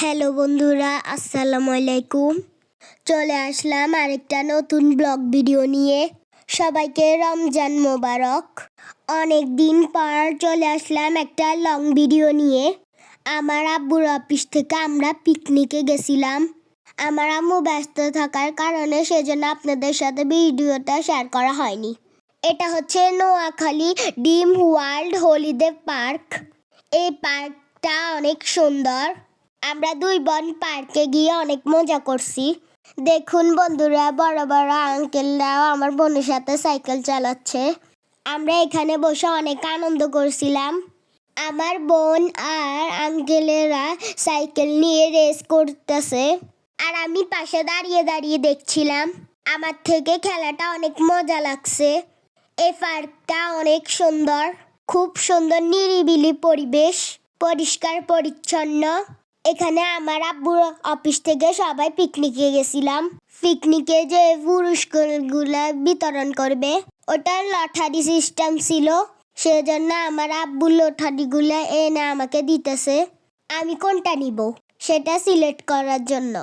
Hello বন্ধুরা, আসসালামু আলাইকুম। চলে আসলাম আরেকটা নতুন ব্লগ ভিডিও নিয়ে। সবাইকে রমজান মোবারক। অনেক দিন পর চলে আসলাম একটা লং ভিডিও নিয়ে। আমার আব্বুর অফিস থেকে আমরা পিকনিকে গেছিলাম। আমার আম্মু ব্যস্ত থাকার কারণে সেজন্য আপনাদের সাথে ভিডিওটা শেয়ার করা হয়নি। এটা হচ্ছে Noakhali dream world holiday park. এই পার্কটা অনেক সুন্দর। আমরা দুই বোন পার্কে গিয়ে অনেক মজা করছি। দেখুন বন্ধুরা, বড় বড় আঙ্কেলরাও আমার বোনের সাথে সাইকেল চালাচ্ছে। আমরা এখানে বসে অনেক আনন্দ করছিলাম। আমার বোন আর আঙ্কেলেরা সাইকেল নিয়ে রেস করতেছে, আর আমি পাশে দাঁড়িয়ে দাঁড়িয়ে দেখছিলাম। আমার থেকে খেলাটা অনেক মজা লাগছে। এই পার্কটা অনেক সুন্দর, খুব সুন্দর নিরিবিলি পরিবেশ, পরিষ্কার পরিচ্ছন্ন। এখানে আমার আব্বুর অফিস থেকে সবাই পিকনিকে গেছিলাম। পিকনিকে যে পুরস্কারগুলা বিতরণ করবে, ওটার লটারি সিস্টেম ছিল। সেজন্য আমার আব্বু লটারিগুলা এনে আমাকে দিতেছে। আমি কোনটা নিব সেটা সিলেক্ট করার জন্য।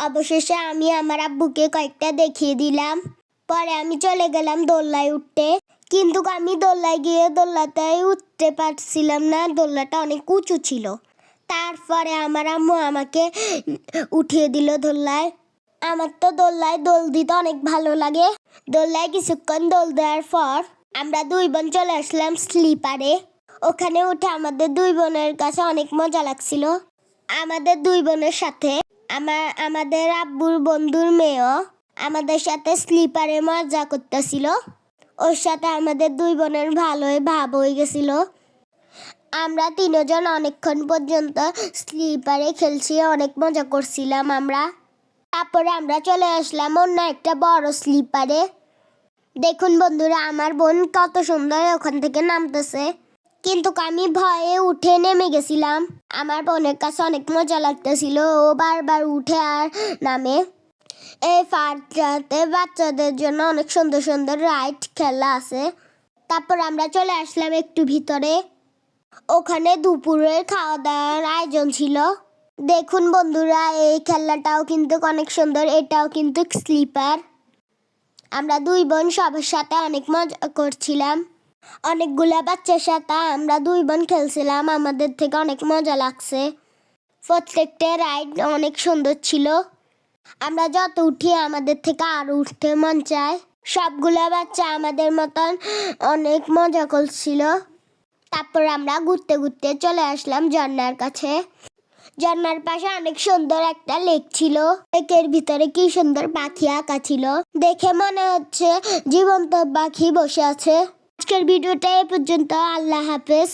অবশেষে আমি আমার আব্বুকে কয়েকটা দেখিয়ে দিলাম। পরে আমি চলে গেলাম দোলনায় উঠতে, কিন্তু আমি দোলনায় গিয়ে দোলনাতেই উঠতে পারছিলাম না। দোলনাটা অনেক উঁচু ছিল। তারপরে আমার আম্মু আমাকে উঠিয়ে দিল দোলনায়। আমার তো দোলনায় দোল দিতে অনেক ভালো লাগে। দোলনায় কিছুক্ষণ দোল দেওয়ার পর আমরা দুই বোন চলে আসলাম স্লিপারে। ওখানে উঠে আমাদের দুই বোনের কাছে অনেক মজা লাগছিল। আমাদের দুই বোনের সাথে আমাদের আব্বুর বন্ধুর মেয়েও আমাদের সাথে স্লিপারে মজা করতেছিল। ওর সাথে আমাদের দুই বোনের ভালোই ভাব হয়ে গেছিল। আমরা তিনজন অনেকক্ষণ পর্যন্ত স্লিপারে খেলছি, অনেক মজা করছিলাম আমরা। তারপরে আমরা চলে আসলাম অন্য একটা বড় স্লিপারে। দেখুন বন্ধুরা, আমার বোন কত সুন্দর ওখান থেকে নামতেছে, কিন্তু আমি ভয়ে উঠে নেমে গেছিলাম। আমার বোনের কাছে অনেক মজা লাগতেছিল, ও বারবার উঠে আর নামে। এই পার্কটাতে বাচ্চাদের জন্য অনেক সুন্দর সুন্দর রাইড খেলা আছে। তারপর আমরা চলে আসলাম একটু ভিতরে। ওখানে দুপুরের খাওয়া দাওয়ার আয়োজন ছিল। দেখুন বন্ধুরা, এই খেলনাটাও কিন্তু অনেক সুন্দর। এটাও কিন্তু স্লিপার। আমরা দুই বোন সবার সাথে অনেক মজা করছিলাম। অনেকগুলা বাচ্চার সাথে আমরা দুই বোন খেলছিলাম। আমাদের থেকে অনেক মজা লাগছে। প্রত্যেকটা রাইড অনেক সুন্দর ছিল। আমরা যত উঠি আমাদের থেকে আরো উঠতে মন চায়। সবগুলা বাচ্চা আমাদের মতন অনেক মজা করছিল। তারপর আমরা ঘুরতে ঘুরতে চলে আসলাম ঝর্ণার কাছে। ঝর্ণার পাশে অনেক সুন্দর একটা লেক ছিল। লেকের ভিতরে কি সুন্দর পাখি আঁকা ছিল, দেখে মনে হচ্ছে জীবন্ত পাখি বসে আছে। আজকের ভিডিওটা এ পর্যন্ত। আল্লাহ হাফেজ।